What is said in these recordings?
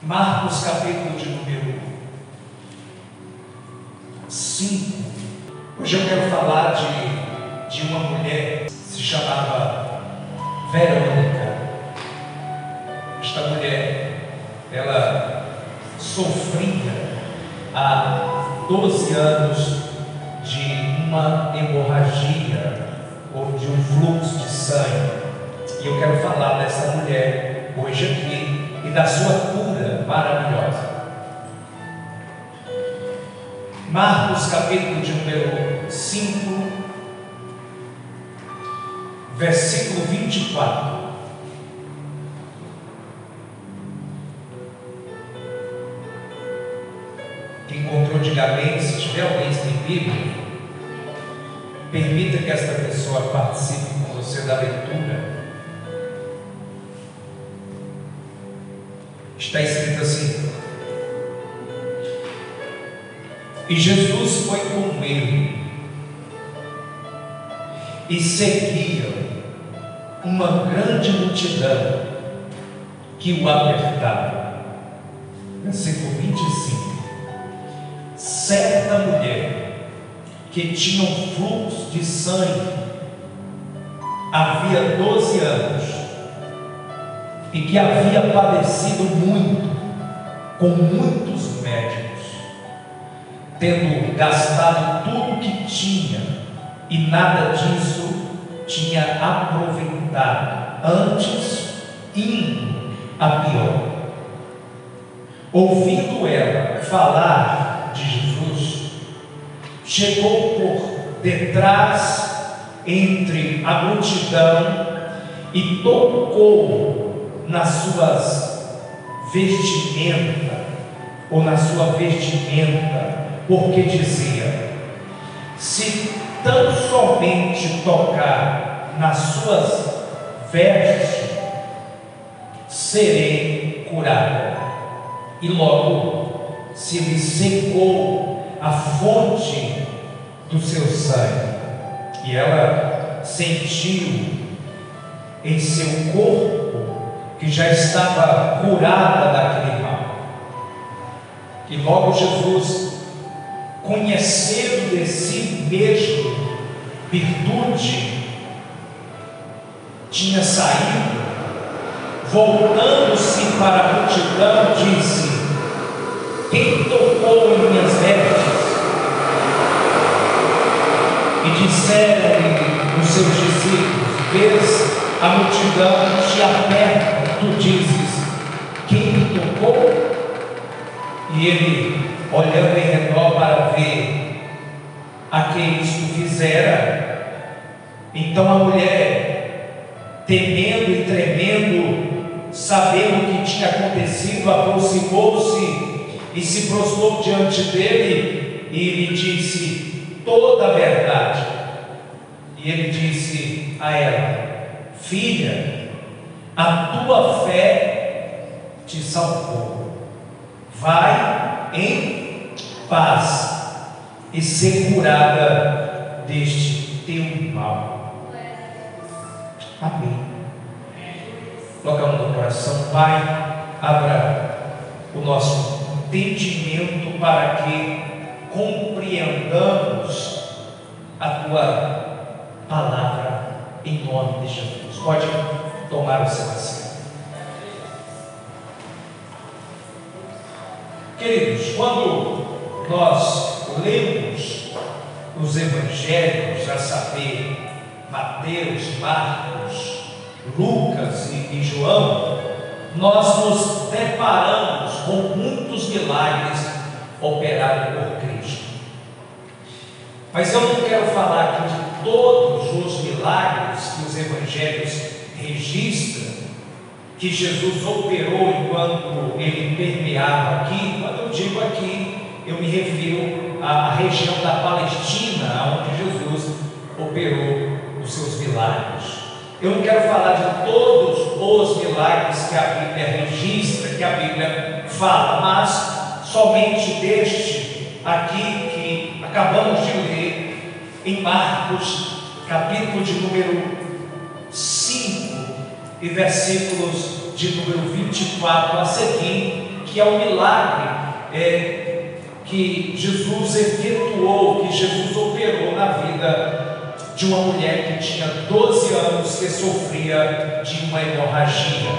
Marcos, capítulo de número 5. Hoje eu quero falar de uma mulher que se chamava Verônica. Esta mulher, ela sofria há 12 anos de uma hemorragia ou de um fluxo de sangue. E eu quero falar dessa mulher hoje aqui e da sua cura maravilhosa. Marcos, capítulo de número 5, versículo 24. Quem encontrou, diga amém. Se tiver alguém sem Bíblia, permita que esta pessoa participe com você da leitura. Está escrito assim: e Jesus foi com ele, e seguia uma grande multidão que o apertava. Versículo 25. Certa mulher que tinha um fluxo de sangue havia 12 anos, e que havia padecido muito com muitos médicos, tendo gastado tudo o que tinha, e nada disso tinha aproveitado, antes indo a pior. Ouvindo ela falar de Jesus, chegou por detrás entre a multidão e tocou nas suas vestimentas, ou na sua vestimenta, porque dizia: se tão somente tocar nas suas vestes, serei curada. E logo se lhe secou a fonte do seu sangue, e ela sentiu em seu corpo que já estava curada daquele mal. E logo Jesus, conhecendo de si mesmo virtude, tinha saído, voltando-se para a multidão, disse: quem tocou em minhas vestes? E disseram-lhe os seus discípulos: vês a multidão te aperta, tu dizes: quem me tocou? E ele, olhando em redor para ver a quem isto fizera, então a mulher, temendo e tremendo, sabendo o que tinha acontecido, aproximou-se e se prostrou diante dele e lhe disse toda a verdade. E ele disse a ela: filha, a tua fé te salvou. Vai em paz e ser curada deste teu mal. Amém. Coloca a mão no coração. Pai, abra o nosso entendimento para que compreendamos a tua palavra, em nome de Jesus. Pode tomar o seu assento. Queridos, quando nós lemos os evangelhos, a saber, Mateus, Marcos, Lucas e João, nós nos deparamos com muitos milagres operados por Cristo. Mas eu não quero falar aqui de todos os milagres que os evangelhos registram, que Jesus operou enquanto ele permeava aqui. Quando eu digo aqui, eu me refiro à região da Palestina, onde Jesus operou os seus milagres. Eu não quero falar de todos os milagres que a Bíblia registra, que a Bíblia fala, mas somente deste aqui que acabamos de ler em Marcos, capítulo de número 5 e versículos de número 24 a seguir, que é o milagre que Jesus efetuou, que Jesus operou na vida de uma mulher que tinha 12 anos, que sofria de uma hemorragia.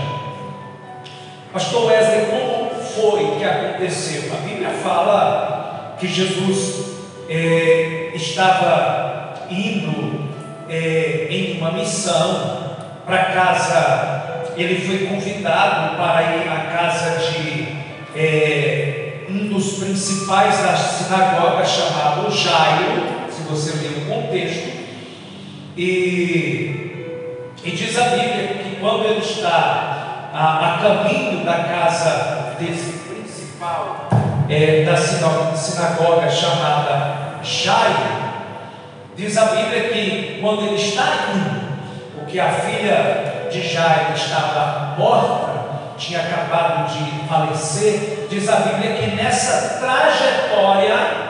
Pastor Wesley, como foi que aconteceu? A Bíblia fala que Jesus estava indo em uma missão para casa. Ele foi convidado para ir à casa de um dos principais da sinagoga, chamado Jairo, se você ler o contexto, e diz a Bíblia que quando ele está a caminho da casa desse principal da sinagoga chamada Jairo, diz a Bíblia que quando ele está indo, porque a filha de Jairo estava morta, tinha acabado de falecer, diz a Bíblia que nessa trajetória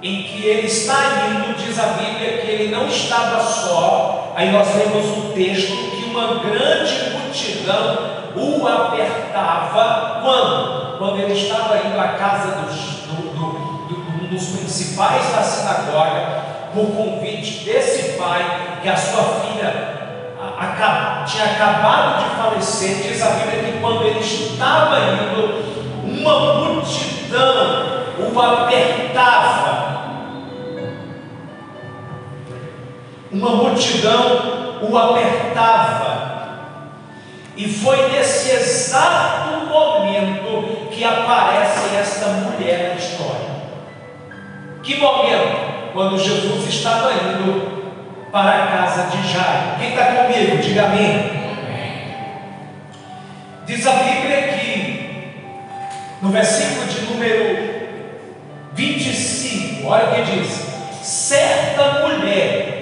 em que ele está indo, diz a Bíblia que ele não estava só. Aí nós lemos um texto que uma grande multidão o apertava. Quando ele estava indo à casa um dos principais da sinagoga, por convite desse pai, que a sua filha tinha acabado de falecer. Diz a Bíblia que quando ele estava indo, uma multidão o apertava. Uma multidão o apertava. E foi nesse exato momento que aparece esta mulher na história. Que momento? Quando Jesus estava indo para a casa de Jairo. Quem está comigo? Diga amém. Diz a Bíblia que no versículo de número 25, olha o que diz: certa mulher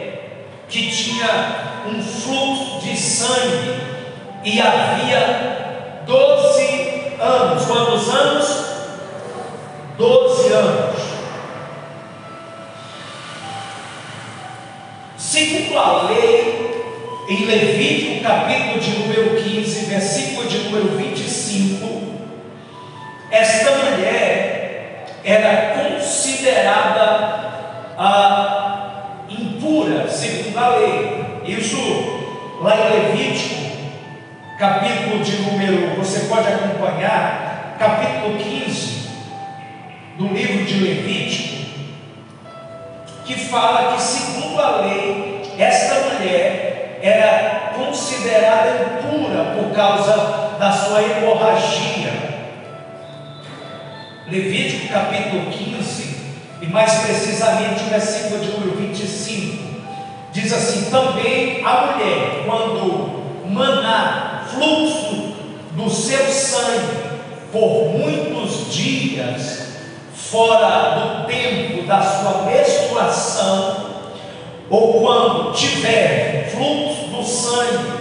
que tinha um fluxo de sangue e havia 12 anos. Quantos anos? 12 anos. Segundo a lei, em Levítico capítulo de número 15, versículo de número 25, esta mulher era considerada impura, segundo a lei. Isso lá em Levítico capítulo de número, você pode acompanhar, capítulo 15 do livro de Levítico, que fala que segundo a lei, esta mulher era considerada impura por causa da sua hemorragia. Levítico capítulo 15, e mais precisamente o versículo de número 25, diz assim: também a mulher, quando manar fluxo do seu sangue por muitos dias, fora do tempo da sua menstruação, ou quando tiver fluxo do sangue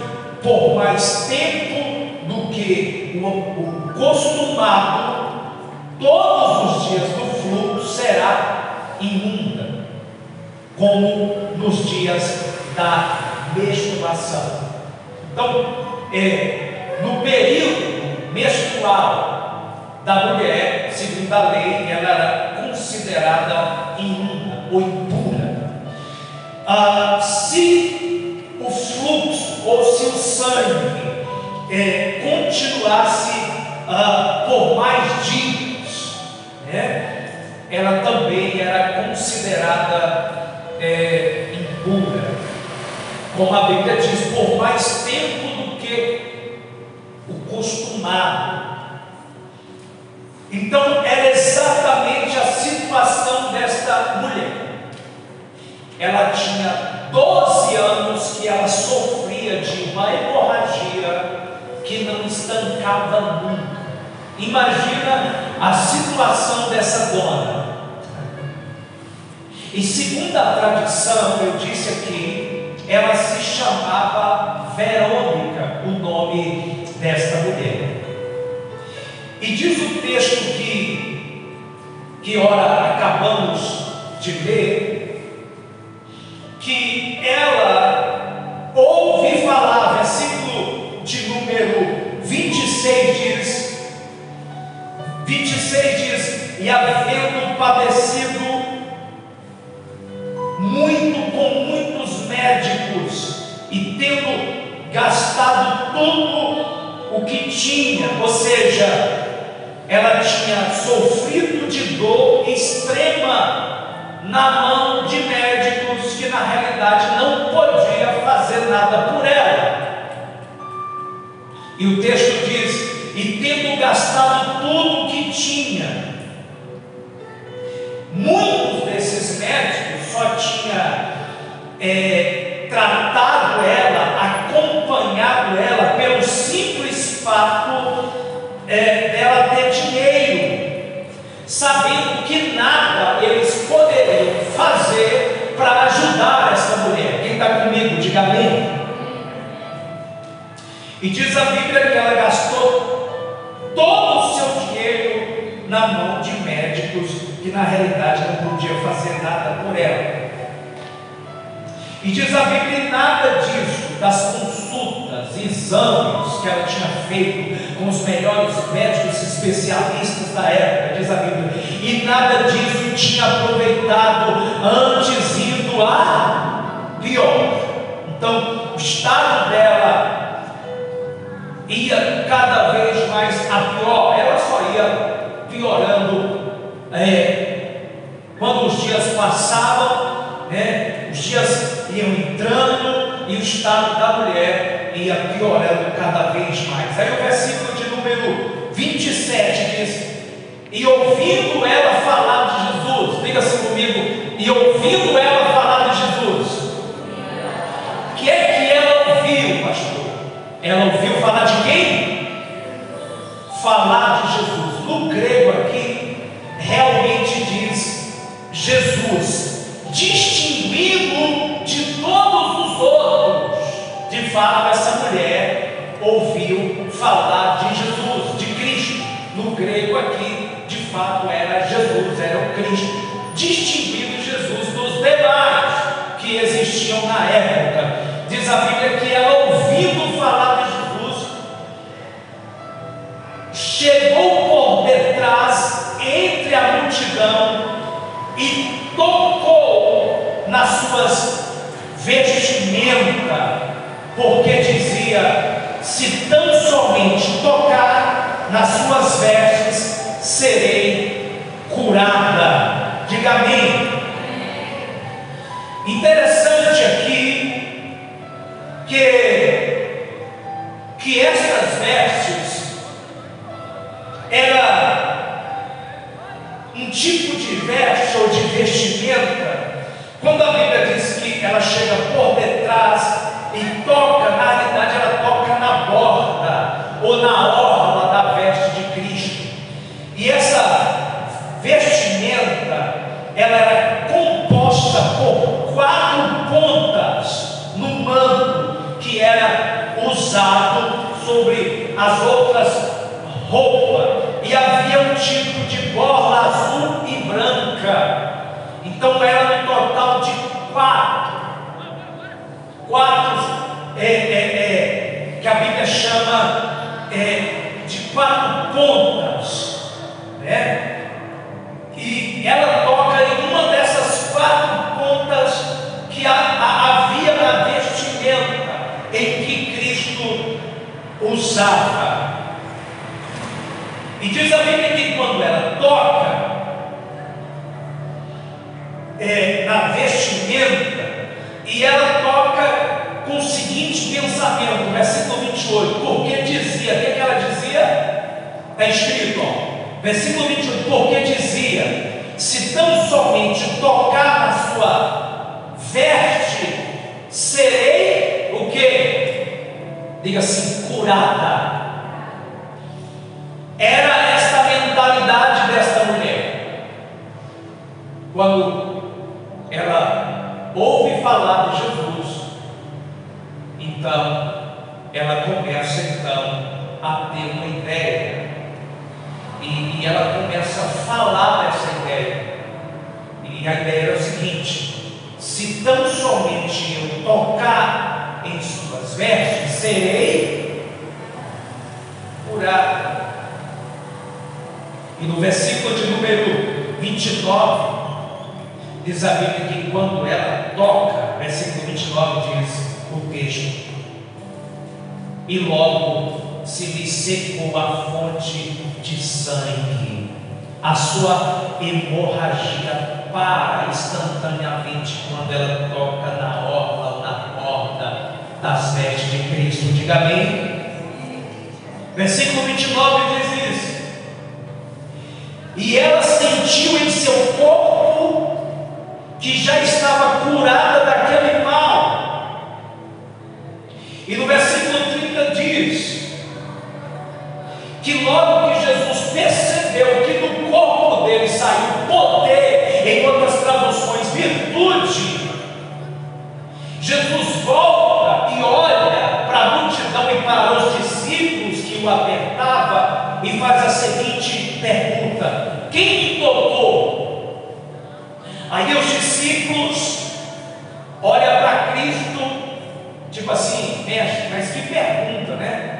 por mais tempo do que o costumado, todos os dias do fluxo será imunda, como nos dias da menstruação. Então, no período menstrual da mulher, segundo a lei, ela era considerada imunda ou impura. Se o fluxo ou se o sangue continuasse por mais dias, ela também era considerada impura, como a Bíblia diz, por mais tempo do que o costumado. Então era exatamente a situação desta mulher. Ela tinha 12 anos que ela sofria de uma hemorragia que não estancava nunca. Imagina a situação dessa dona. E segundo a tradição, eu disse aqui, ela se chamava Verônica, o nome desta mulher. E diz o texto que ora acabamos de ler, que ela ouve falar, versículo de número 26 diz 26 diz: e havendo padecido muito com muitos médicos, e tendo gastado tudo o que tinha, ou seja, ela tinha sofrido de dor extrema na mão de médicos que na realidade não podia fazer nada por ela. E o texto diz: e tendo gastado tudo o que tinha. Muitos desses médicos só tinham tratado ela, acompanhado ela pelo simples fato dela ter dinheiro, sabendo que nada eles poderiam fazer para ajudar essa mulher. Quem está comigo, diga amém. E diz a Bíblia que ela gastou todo o seu dinheiro na mão de médicos que na realidade não podiam fazer nada por ela. E diz a Bíblia que nada disso, das consultas, exames que ela tinha feito com os melhores médicos especialistas da época, diz a Bíblia, e nada disso tinha aproveitado, antes indo a pior. Então o estado dela ia cada vez mais a pior, ela só ia piorando. Quando os dias passavam, os dias iam entrando e o estado da mulher ia piorando cada vez mais. Aí o versículo de número 27 diz: e ouvindo ela falar de Jesus, diga assim comigo, e ouvindo ela falar de Jesus, o que é que ela ouviu, pastor? Ela ouviu falar de quem? Falar de Jesus. No grego aqui realmente diz Jesus, distinguindo de todos os outros. De fato, essa mulher ouviu falar de Jesus, de Cristo. No grego aqui, de fato, era Jesus, era o Cristo, distinguindo Jesus dos demais que existiam na época. Diz a Bíblia que ela, ouvindo falar de Jesus, chegou por detrás entre a multidão e tocou nas suas vestimentas, porque dizia: se tão somente tocar nas suas vestes, serei curada. Diga amém. Interessante aqui que essas vestes era um tipo de veste ou de vestimenta. Quando a Bíblia diz que ela chega por detrás e toca, na realidade ela toca na borda ou na orla da veste de Cristo. E essa vestimenta, ela era composta por 4 pontas no manto que era usado sobre as outras roupas, e havia um tipo de borla azul e branca. Então era um total de 4 que a Bíblia chama de 4 pontas, né? E ela toca em uma dessas 4 pontas que havia na vestimenta em que Cristo usava. E diz a Bíblia que quando ela toca na vestimenta, e ela toca com o seguinte pensamento, versículo 28, porque dizia, o que ela dizia? Está escrito, versículo 28, porque dizia: se tão somente tocar na sua veste, serei o quê? Diga assim, curada. Era esta mentalidade desta mulher. Quando ela ouve falar de Jesus, então ela começa a ter uma ideia, e ela começa a falar dessa ideia. E a ideia era o seguinte: se tão somente eu tocar em suas vestes, serei curada. E no versículo de número 29, diz a Bíblia que quando ela toca, versículo 29 diz o texto: e logo se lhe secou a fonte de sangue, a sua hemorragia para instantaneamente quando ela toca na orla ou na porta das vestes de Cristo. Diga amém. Versículo 29 diz isso: e ela sentiu em seu corpo que já estava curada daquele mal. E no versículo 30 diz que logo que Jesus percebeu que do corpo dele saiu poder, em outras traduções, virtude, Jesus volta e olha para a multidão e para os discípulos que o apertava e faz a seguinte pergunta: quem me tocou? Aí os discípulos olham para Cristo, tipo assim: mestre, mas que pergunta, né?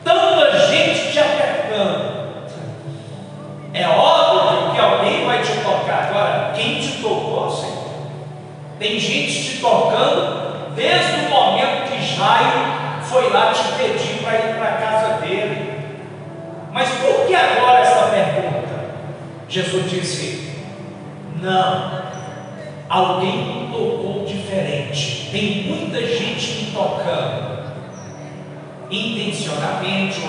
Tanta gente te apertando, é óbvio que alguém vai te tocar. Agora, quem te tocou, Senhor? Tem gente te tocando desde o momento que Jairo foi lá te pedir para ir para a casa dele. Mas por que agora essa pergunta? Jesus disse: não, alguém me tocou diferente. Tem muita gente me tocando, intencionalmente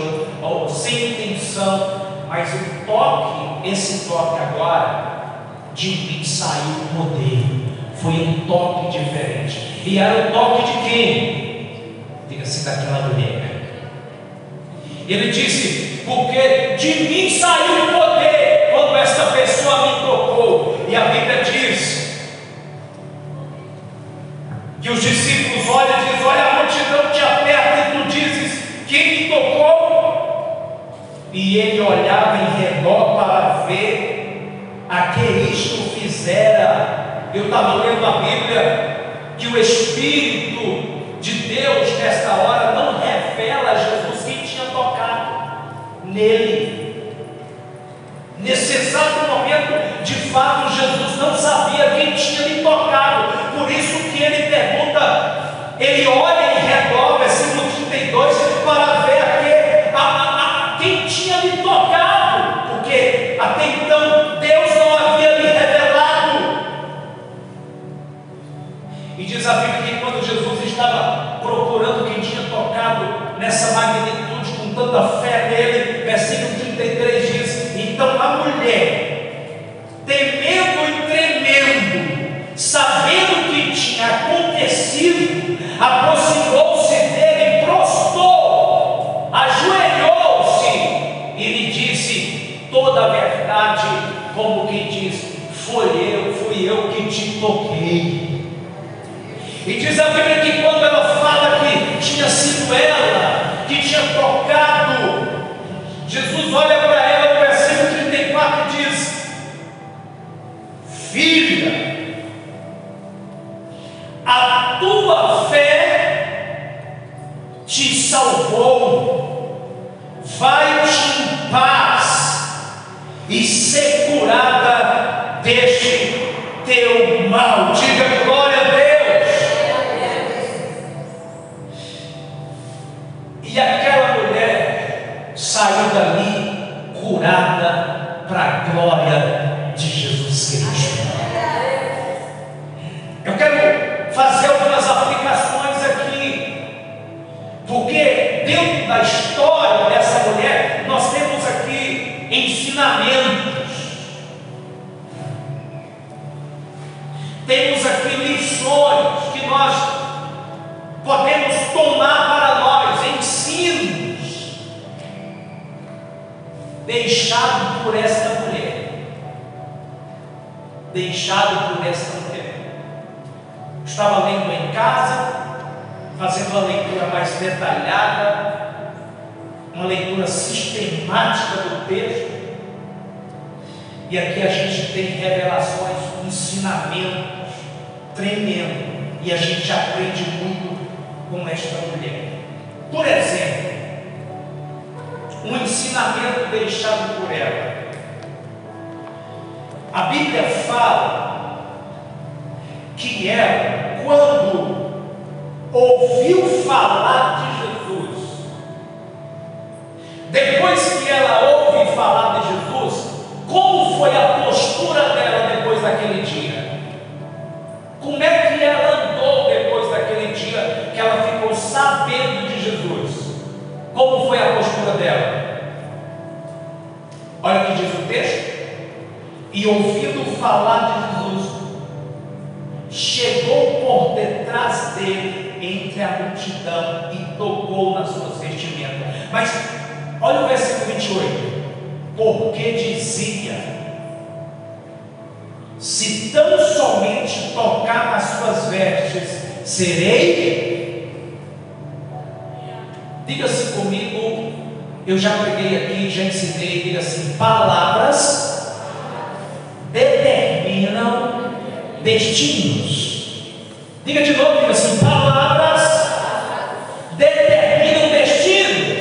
ou sem intenção, mas o toque, esse toque agora, de mim saiu o poder. Foi um toque diferente. E era o toque de quem? Diga-se, daquela mulher. Ele disse: porque de mim saiu o poder quando esta pessoa me tocou. E a Bíblia diz que os discípulos olham e dizem: olha, a multidão te aperta e tu dizes: quem me tocou? E ele olhava em redor para ver a que isto fizera. Eu estava lendo a Bíblia que o Espírito de Deus nesta hora não revela a Jesus quem tinha tocado nele. Nesse exato momento, de fato, Jesus não sabia quem tinha lhe tocado. Por isso que ele pergunta, ele olha em redor, versículo 32, para ver quem tinha lhe tocado, porque até então Deus não havia lhe revelado. E diz a Bíblia que quando Jesus estava procurando quem tinha tocado nessa magnitude, com tanta fé nele, versículo 33 diz: então a mulher, temendo e tremendo, sabendo o que tinha acontecido, aproximou-se dele e prostrou, ajoelhou-se e lhe disse toda a verdade, como quem diz: fui eu que te toquei. E diz a Bíblia que quando ela fala que tinha sido ela que tinha tocado, Jesus olha para ela no versículo 34 e diz: filha, a tua fé te salvou, vai-te em paz e ser curada deste teu mal. Diga glória a Deus. E aquela mulher saiu dali curada para a glória de Jesus Cristo. Eu quero fazer algumas aplicações aqui, porque dentro da história dessa mulher nós temos aqui ensinamentos, temos aqui lições que nós podemos tomar para nós, ensinos deixado por esta mulher. Estava lendo em casa, fazendo uma leitura mais detalhada, uma leitura sistemática do texto, e aqui a gente tem revelações, ensinamentos tremendos, e a gente aprende muito com esta mulher. Por exemplo, um ensinamento deixado por ela: Bíblia fala que ela, quando ouviu falar de Jesus, depois que ela ouve falar de Jesus, como foi a postura dela depois daquele dia? Como é que ela andou depois daquele dia que ela ficou sabendo de Jesus? Como foi a postura dela? Olha o que diz o texto. E ouvindo falar de Jesus, chegou por detrás dele entre a multidão e tocou nas suas vestimentas. Mas olha o versículo 28. Porque dizia: se tão somente tocar nas suas vestes, serei. Diga-se comigo, eu já preguei aqui, já ensinei, diga assim: palavras determinam destinos. Diga de novo, diga assim: palavras determinam destino.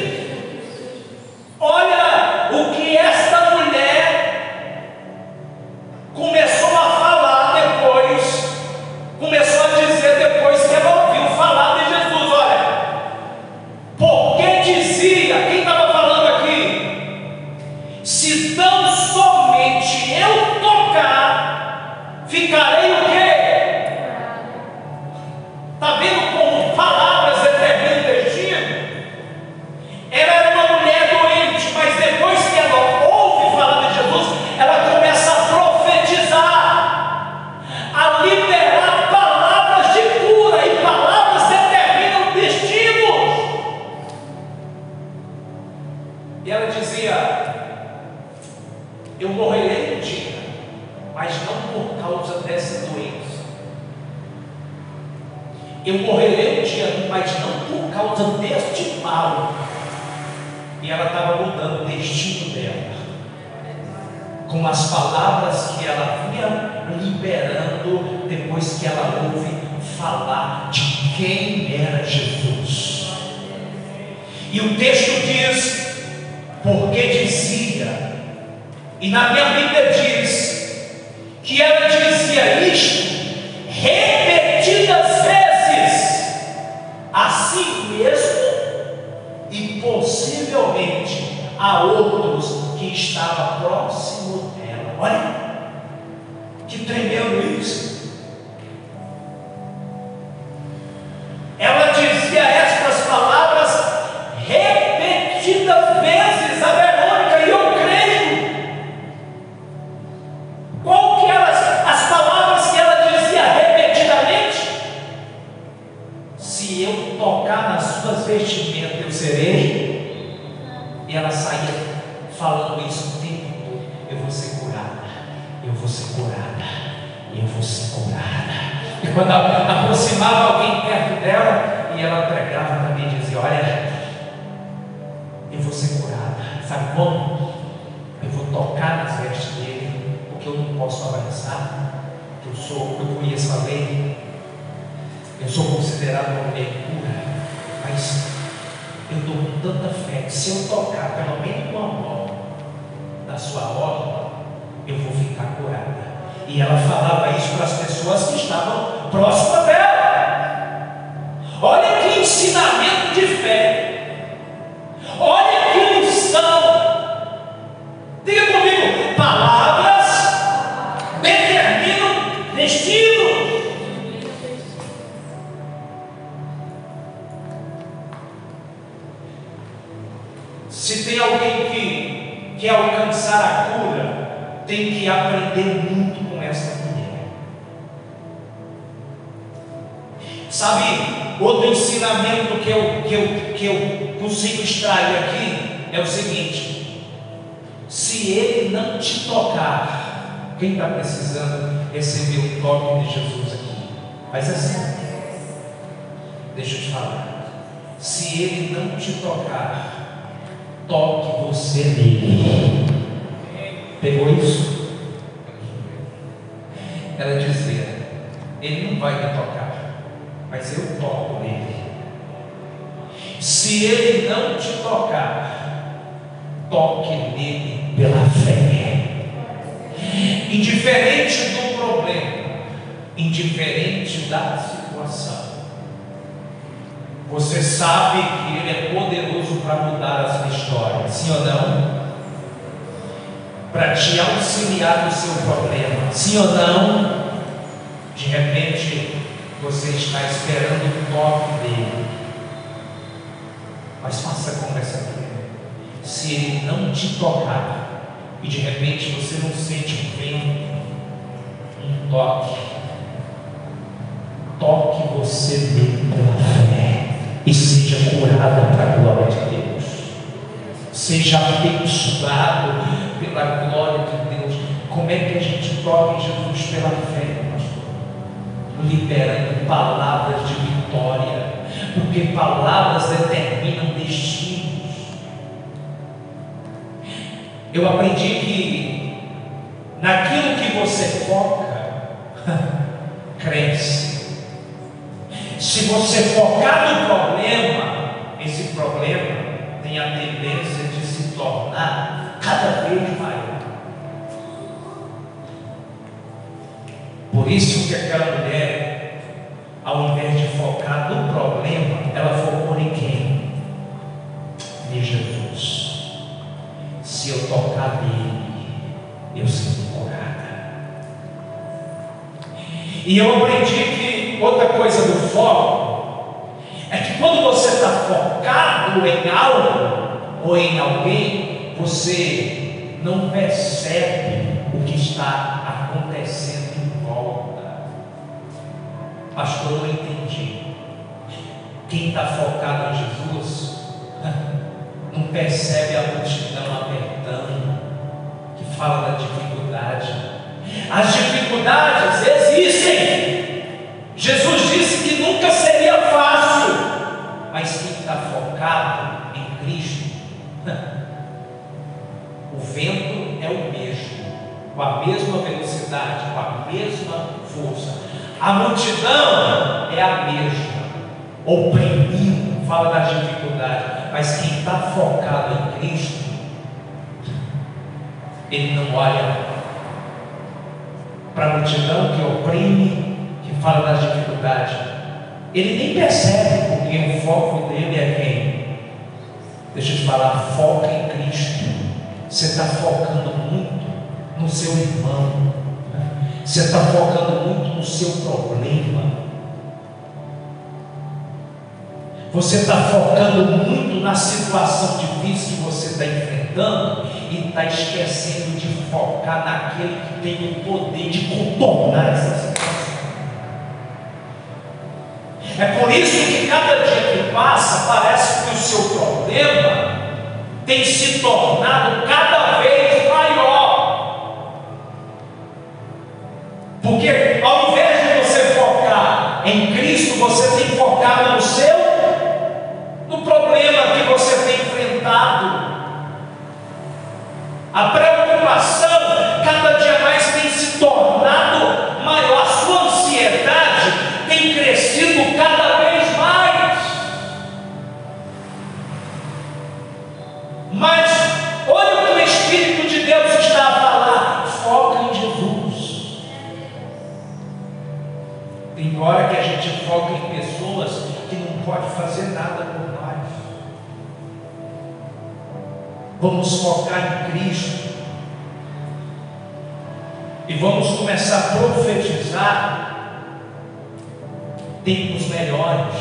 Olha o que esta mulher começou a falar depois, começou a dizer depois que ela ouviu falar de Jesus. Olha, porque dizia, quem estava falando aqui? Se tão somente eu tocar, ficarei o quê? Está vendo como palavras determinam destino? Ela era uma mulher doente, mas depois que ela ouve falar de Jesus, ela começa a profetizar, a liberar palavras de cura, e palavras determinam destinos. E ela dizia: eu morrerei um dia, mas não por causa dessa doença. Eu morrerei um dia, mas não por causa deste mal. E ela estava mudando o destino dela, com as palavras que ela vinha liberando, depois que ela ouve falar de quem era Jesus. E o texto diz: porque dizia, e na minha Bíblia diz, que ela dizia isto repetidas vezes a si mesmo e possivelmente a outros que estavam próximo dela. Olha que tremendo isso. Ela dizia estas palavras repetidas vezes a Verônica, e eu creio. Qual que eram as palavras que ela dizia repetidamente? Se eu tocar nas suas vestimentas, eu serei. E ela saía falando isso o tempo todo: eu vou ser curada, eu vou ser curada, eu vou ser curada. E quando aproximava alguém perto dela, e ela pregava também, dizia: olha, eu vou ser curada. Sabe como? Eu vou tocar nas vestes dele, porque eu não posso abraçar, eu conheço a lei, eu sou considerado uma mulher pura, mas eu estou com tanta fé que se eu tocar pelo menos uma mão da sua orla, eu vou ficar curada. E ela falava isso para as pessoas que estavam próximas dela. Olha que ensinamento de fé, olha que lição. Diga comigo: palavras determinam destino. Se tem alguém que quer alcançar a cura, tem que aprender muito com essa mulher. Sabe, outro ensinamento que eu consigo extrair aqui é o seguinte: se ele não te tocar, quem está precisando receber o toque de Jesus aqui? Faz assim, deixa eu te falar. Se ele não te tocar, toque você nele. Pegou isso? Ela dizia: ele não vai me tocar, mas eu toco nele. Se ele não te tocar, toque nele pela fé. indiferente do problema, indiferente da situação. Você sabe que Ele é poderoso para mudar a sua história, sim ou não? Para te auxiliar no seu problema, sim ou não? De repente você está esperando o toque dele, mas faça como essa mulher. Se ele não te tocar e de repente você não sente um vento, um toque, toque você dele pela fé e seja curada para a glória de Deus, seja abençoado pela glória de Deus. Como é que a gente toca em Jesus? Pela fé, pastor, liberando palavras de vitória, porque palavras determinam destinos. Eu aprendi que naquilo que você foca, cresce. Se você focar no problema, esse problema tem a tendência de se tornar cada vez maior. Por isso que aquela mulher, ao invés de focar no problema, ela focou em quem? Em Jesus. Se eu tocar nele, eu serei curada. E eu aprendi que outra coisa do foco é que quando você está focado em algo ou em alguém, você não percebe o que está acontecendo em volta. Pastor, eu não entendi. Quem está focado em Jesus não percebe a multidão apertando, que fala da dificuldade. As dificuldades existem. Jesus disse que nunca seria fácil, mas quem está focado em Cristo, o vento é o mesmo, com a mesma velocidade, com a mesma força. A multidão é a mesma, oprimindo, fala das dificuldades. Mas quem está focado em Cristo, ele não olha para a multidão que oprime, que fala das dificuldades. Ele nem percebe, porque o foco dele é quem? Deixa eu te falar, foca em Cristo. Você está focando muito no seu irmão, você está focando muito no seu problema. Você está focando muito na situação difícil que você está enfrentando e está esquecendo de focar naquele que tem o poder de contornar essa situação. É por isso que cada dia que passa parece que o seu problema tem se tornado cada vez maior. Porque ao invés de você focar em Cristo, você tem focado no problema que você tem enfrentado. A preocupação cada dia mais tem se tornado maior. A sua ansiedade tem crescido cada vez mais. Mas olha o que o Espírito de Deus está a falar: foca em Jesus. Tem hora que a gente foca em pessoas que não pode fazer nada por nós. Vamos focar em Cristo e vamos começar a profetizar tempos melhores.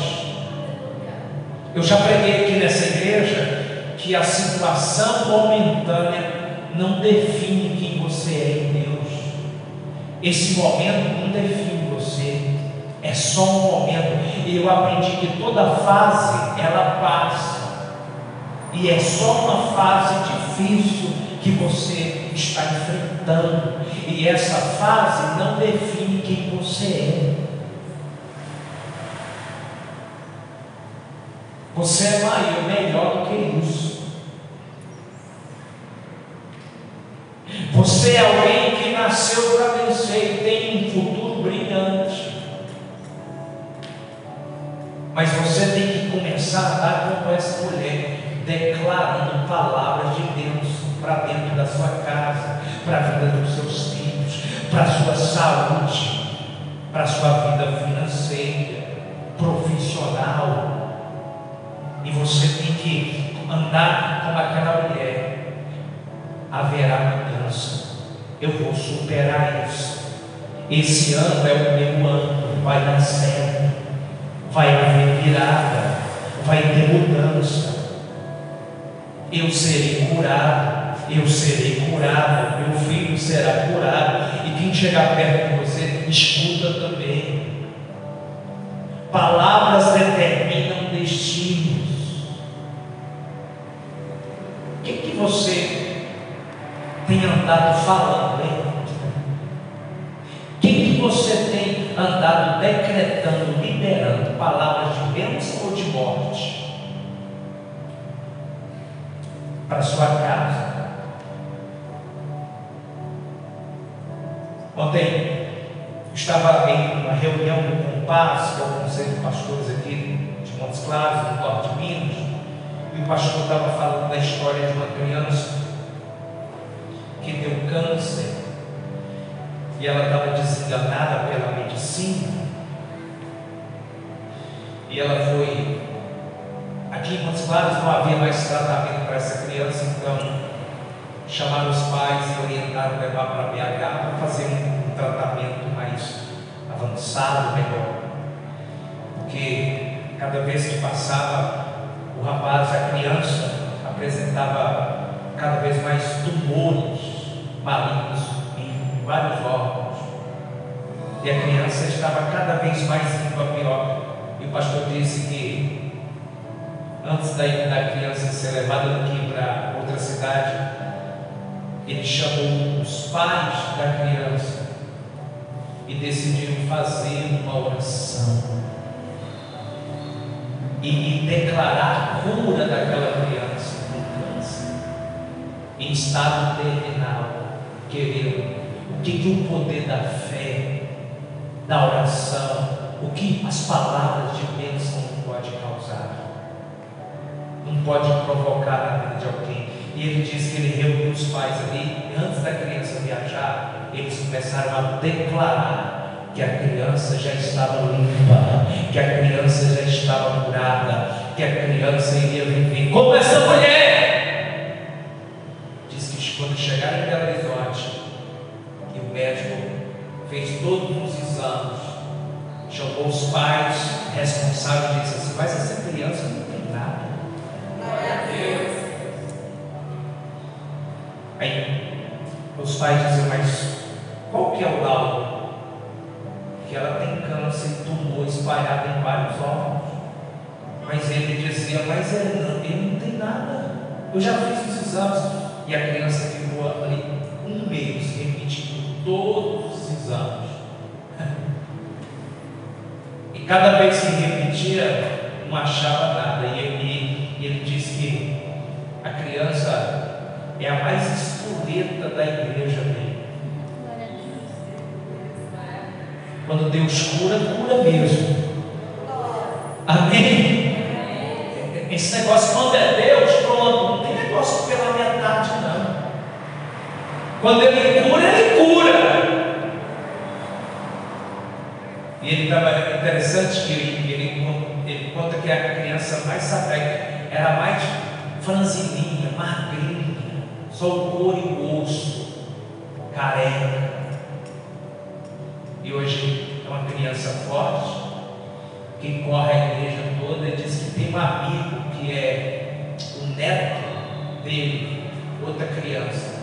Eu já preguei aqui nessa igreja que a situação momentânea não define quem você é em Deus. Esse momento não define você, é só um momento. E eu aprendi que toda fase ela passa, e é só uma fase difícil que você está enfrentando, e essa fase não define quem você é. Você é maior, melhor do que isso. Você é alguém que nasceu para vencer e tem um futuro brilhante. Mas você tem que começar a dar como essa mulher, declarando palavras de Deus para dentro da sua casa, para a vida dos seus filhos, para a sua saúde, para a sua vida financeira, profissional. E você tem que andar como aquela mulher. Haverá mudança. Eu vou superar isso. Esse ano é o meu ano. Vai dar certo. Vai haver virada. Vai ter mudança. Eu serei curado. Eu serei curado. Meu filho será curado. E quem chegar perto de você, escuta também. Palavras determinam destinos. O que você tem andado falando, hein? O que você tem andado decretando, liberando? Palavras de bênção ou de morte? Para sua casa. Ontem estava em uma reunião do COMPAS, que é o Conselho de Pastores aqui de Montes Claros, no norte de Minas, e o pastor estava falando da história de uma criança que deu câncer, e ela estava desenganada pela medicina, e ela foi, aqui em Montes Claros não havia mais tratamento para essa criança, então chamaram os pais e orientaram levar para BH para fazer um tratamento mais avançado, melhor, porque cada vez que passava o rapaz, a criança apresentava cada vez mais tumores malignos em vários órgãos, e a criança estava cada vez mais indo a pior. E o pastor disse que antes da criança ser levada daqui para outra cidade, ele chamou os pais da criança e decidiram fazer uma oração e declarar a cura daquela criança com câncer em estado terminal. Querido, o que o poder da fé, da oração, o que as palavras de bênção não pode causar, não pode provocar na vida de alguém. E ele diz que ele reuniu os pais ali, e antes da criança viajar, eles começaram a declarar que a criança já estava limpa, que a criança já estava curada, que a criança iria viver como essa mulher. Diz que quando chegaram em Belo Horizonte, que o médico fez todos os exames, chamou os pais responsáveis e disse assim: mas essa criança não tem nada. Glória a Deus. Aí os pais diziam: mas qual que é o laudo? Que ela tem câncer e tumor espalhado em vários órgãos. Mas ele dizia: mas ele não tem nada, eu já fiz os exames. E a criança ficou ali um mês repetindo todos os exames. E cada vez que repetia, não achava nada. E ele disse que a criança é a mais espoleta da igreja dele. Quando Deus cura, cura mesmo. Amém? Esse negócio, quando é Deus, pronto, não tem negócio pela metade, não. Quando Ele cura, Ele cura. E ele estava interessante que ele conta que a criança mais sabia, era mais franzininha, magrinha, só o couro e o osso, careca. E hoje é uma criança forte, que corre a igreja toda, e diz que tem um amigo que é o neto dele, outra criança,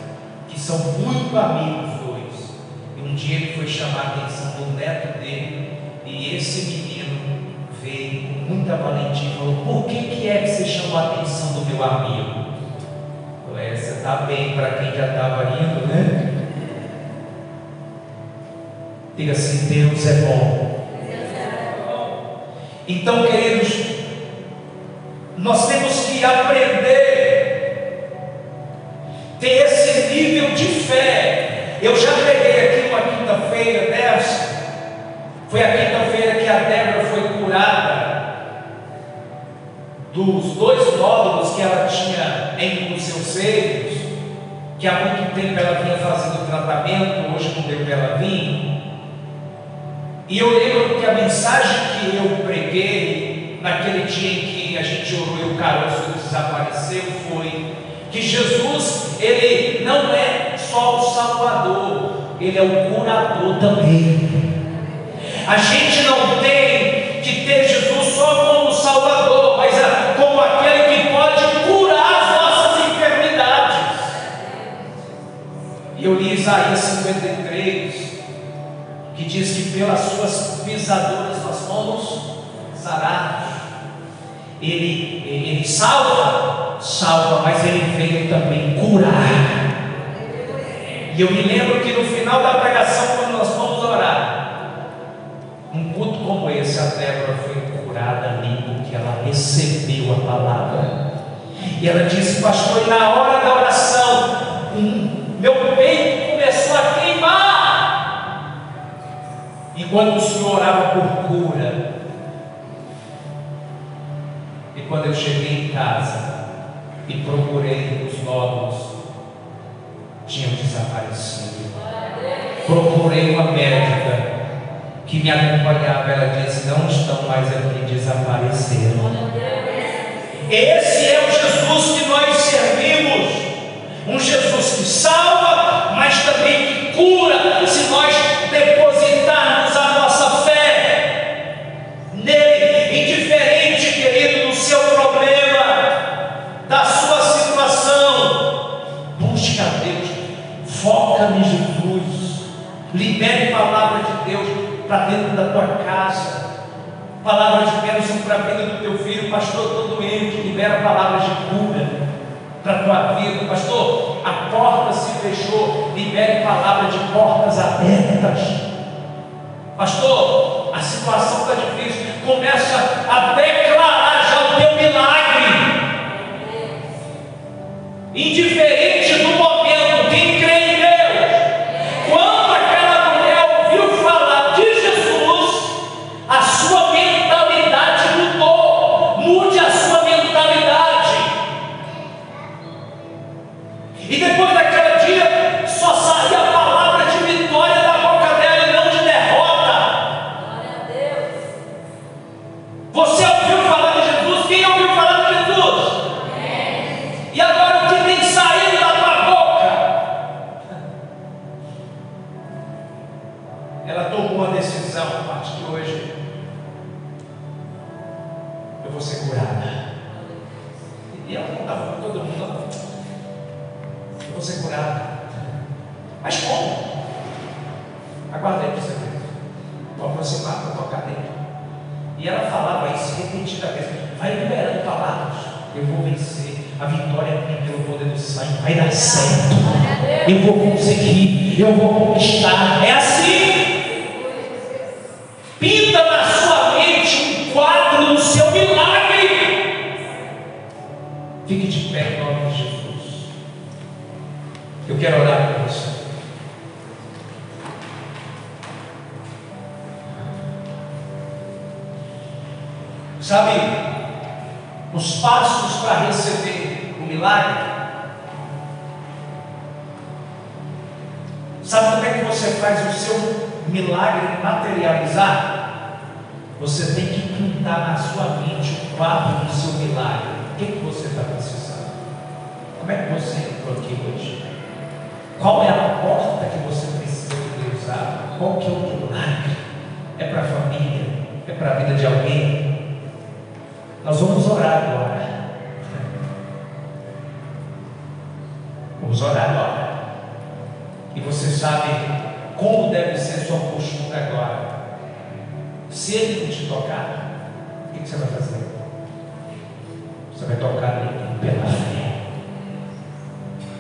que são muito amigos dois. E um dia ele foi chamar a atenção do neto dele, e esse menino veio com muita valentia e falou: por que é que você chamou a atenção do meu amigo? Eu falei: você está bem para quem já estava indo, né? Diga assim: Deus é bom. Então, queridos, nós temos que aprender, ter esse nível de fé. Eu já peguei aqui uma quinta-feira dessa, foi a quinta-feira que a Débora foi curada dos 2 nódulos que ela tinha entre os seus seios, que há muito tempo ela vinha fazendo tratamento, hoje não deu para ela vir. E eu lembro que a mensagem que eu preguei naquele dia em que a gente orou e o caroço desapareceu foi que Jesus, Ele não é só o Salvador, Ele é o curador também. A gente não tem que ter Jesus só como Salvador, mas como aquele que pode curar as nossas enfermidades. E eu li Isaías 53, que diz que pelas suas pisaduras nós fomos sarados. Ele salva, mas Ele veio também curar. E eu me lembro que no final da pregação, quando nós fomos orar, um culto como esse, a Débora foi curada ali, porque ela recebeu a palavra. E ela disse: pastor, e na hora da oração, meu peito começou a queimar. E quando o Senhor orava por cura, e quando eu cheguei em casa e procurei os nódulos, tinham desaparecido. Procurei uma médica que me acompanhava, ela disse: não estão mais aqui, desapareceram. Esse é o Jesus que nós servimos, um Jesus que salva, mas também que cura, se nós depositarmos a nossa fé nele. Indiferente, querido, do seu problema, da sua situação, busca a Deus, foca em Jesus, libere a palavra de Deus para dentro da tua casa, palavra de bênção para a vida do teu filho. Pastor, estou doente, libera palavras de cura para a tua vida. Pastor, a porta se fechou, libere palavra de portas abertas. Pastor, a situação está difícil, começa a declarar já o teu milagre. Indiferente do momento, quem crê em Deus, quando aquela mulher ouviu falar de Jesus, a sua mentalidade mudou. Mude a sua mentalidade. E depois daquele dia, só saía a palavra de vitória da boca dela e não de derrota. Glória a Deus. Você ouviu falar de Jesus? Quem ouviu falar de Jesus? Amém. E agora o que tem saído da tua boca? Ela tomou uma decisão a partir de hoje: eu vou ser curada. E ela não estava com todo mundo, não. Eu vou ser curada. Mas como? Aguarda aí para você ver. Vou aproximar para tocar dentro. E ela falava isso repetidamente: vai liberando palavras, eu vou vencer. A vitória vem pelo poder do sangue, vai dar certo. Eu vou conseguir, eu vou conquistar. É assim. Pinta na sua mente um quadro do seu milagre. Fique de pé em nome de Jesus. Eu quero orar por você. Sabe, os passos para receber o milagre. Sabe como é que você faz o seu milagre materializar? Você tem que pintar na sua mente o quadro do seu milagre. O que você está precisando? Como é que você entrou aqui hoje? Qual é a porta que você precisa de Deus abre? Qual que é o milagre? É para a família? É para a vida de alguém? Nós vamos orar agora. Vamos orar agora. E você sabe como deve ser sua postura agora. Se Ele não te tocar, o que você vai fazer? Você vai tocar nele pela fé,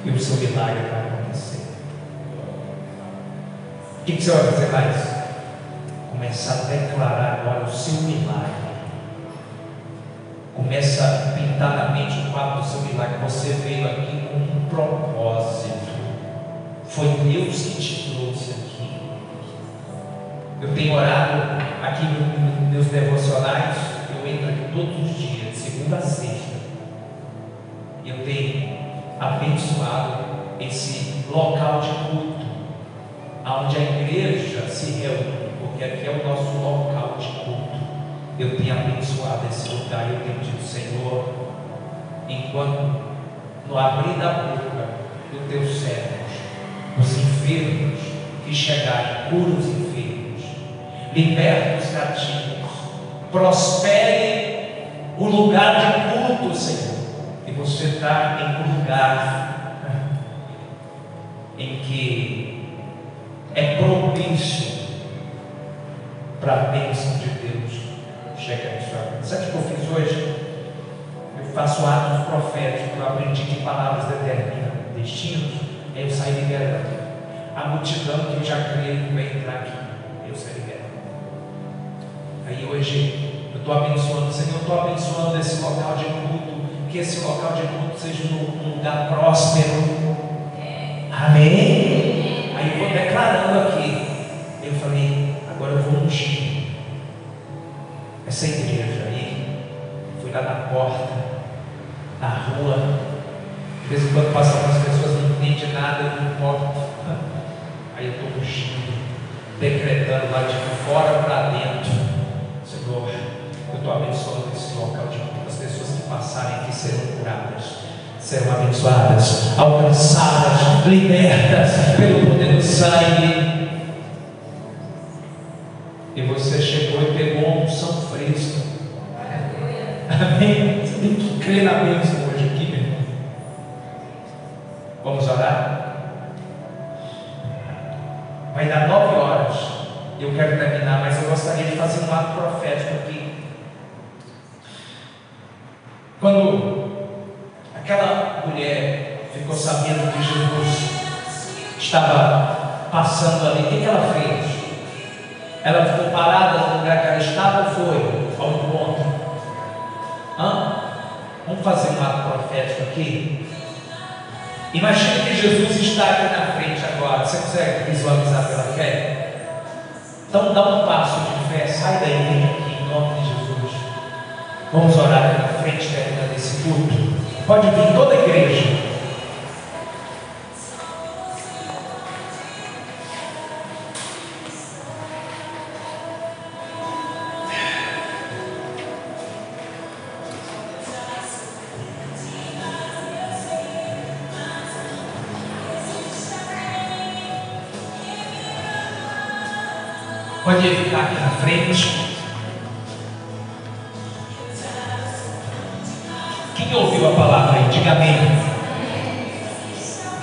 e o seu milagre vai acontecer. O que você vai fazer mais? Começar a declarar agora o seu milagre. Começa a pintar na mente o quadro do seu milagre. Você veio aqui com um propósito. Foi Deus que te trouxe aqui. Eu tenho orado aqui nos meus devocionais. Eu entro aqui todos os dias, de segunda a sexta. E eu tenho abençoado esse local de culto, onde a igreja se reúne. e aqui é o nosso local de culto. Eu tenho abençoado esse lugar, eu tenho dito, Senhor, enquanto no abrir da boca dos teus servos, os enfermos que chegarem, cura os enfermos, liberta os cativos, prospere o lugar de culto, Senhor. E você está em um lugar em que é propício para a bênção de Deus chegar em sua vida. Sabe o que eu fiz hoje? Eu faço atos proféticos. Eu aprendi que palavras determinam destinos. Aí eu saí liberando. A multidão que eu já criei que vai entrar aqui, eu saí liberando. Aí hoje eu estou abençoando, Senhor, eu estou abençoando esse local de culto, que esse local de culto seja um lugar próspero. Amém? Aí eu vou declarando aqui. Eu falei, agora eu vou ungir essa igreja aí. Fui lá na porta, na rua. De vez em quando passam as pessoas, não entendem nada, eu não importa. Aí eu estou ungindo, decretando lá de fora para dentro. Senhor, eu estou abençoando esse local de culto. As pessoas que passarem aqui serão curadas, serão abençoadas, alcançadas, libertas pelo poder do sangue. E você chegou e pegou uma unção fresca. Amém? Você tem que crer na bênção hoje aqui, meu irmão. Vamos orar? Vai dar 9 horas. Eu quero terminar, mas eu gostaria de fazer um ato profético aqui. Quando aquela mulher ficou sabendo que Jesus estava passando ali, o que ela fez? Ela ficou parada no lugar que ela estava ou foi ao encontro? Vamos fazer um ato profético aqui? Imagina que Jesus está aqui na frente agora. Você consegue visualizar pela fé? Então dá um passo de fé, sai daí, vem aqui em nome de Jesus. Vamos orar aqui na frente, terminando esse culto. Pode vir toda a igreja. Pode ficar aqui na frente. Quem ouviu a palavra aí? Diga amém.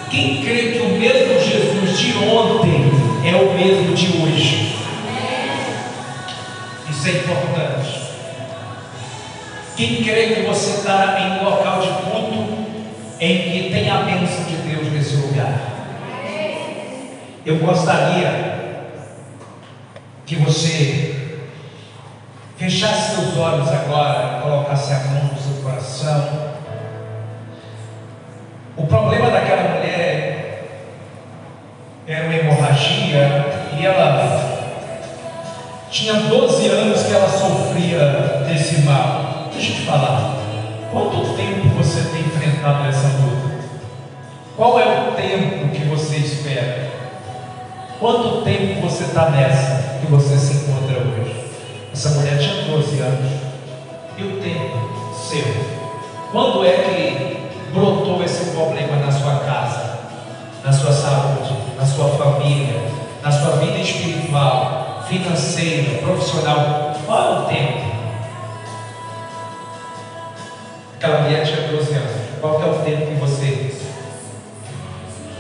Quem crê que o mesmo Jesus de ontem é o mesmo de hoje? Isso é importante. Quem crê que você está em um local de culto em que tem a bênção de Deus nesse lugar? Eu gostaria que você fechasse seus olhos agora, colocasse a mão no seu coração. O problema daquela mulher era uma hemorragia e ela tinha 12 anos que ela sofria desse mal. Deixa eu te falar, quanto tempo você tem enfrentado essa luta? Qual é o tempo que você espera? Quanto tempo você está nessa que você se encontra hoje? Essa mulher tinha 12 anos. E o tempo seu? Quando é que brotou esse problema na sua casa, na sua saúde, na sua família, na sua vida espiritual, financeira, profissional? Qual é o tempo? Aquela mulher tinha 12 anos. Qual é o tempo que você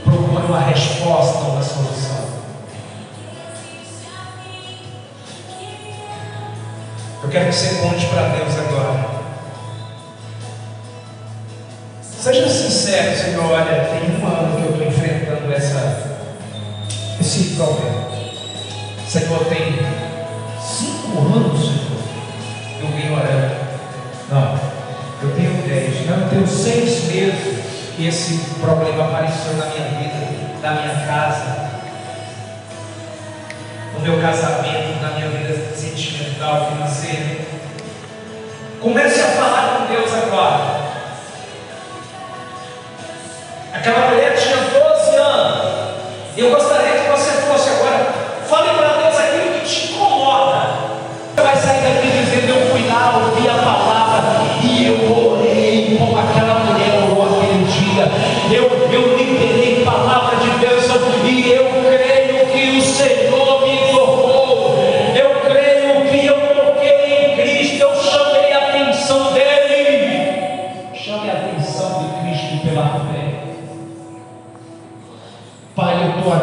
procura uma resposta, uma solução? Eu quero que você conte para Deus agora. Seja sincero, Senhor. Olha, tem 1 ano que eu estou enfrentando esse problema. Senhor, tem 5 anos, Senhor, eu venho orando. Não, eu tenho 10. Não, eu tenho 6 meses que esse problema apareceu na minha vida, na minha casa, no meu casamento, na minha vida sentimental, financeira. Comece a falar com Deus agora. Aquela mulher tinha 12 anos. Eu gostaria que você fosse agora. Fale para Deus aquilo que te incomoda.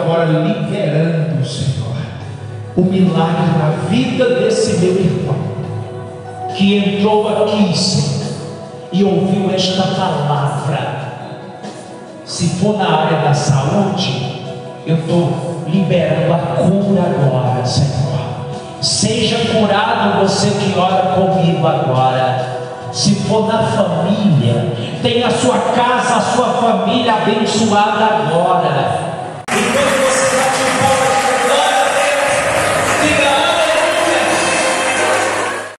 agora liberando, Senhor, o milagre na vida desse meu irmão, que entrou aqui, Senhor, e ouviu esta palavra. Se for na área da saúde, eu estou liberando a cura agora, Senhor. Seja curado você que ora comigo agora. Se for na família, tenha a sua casa, a sua família abençoada agora.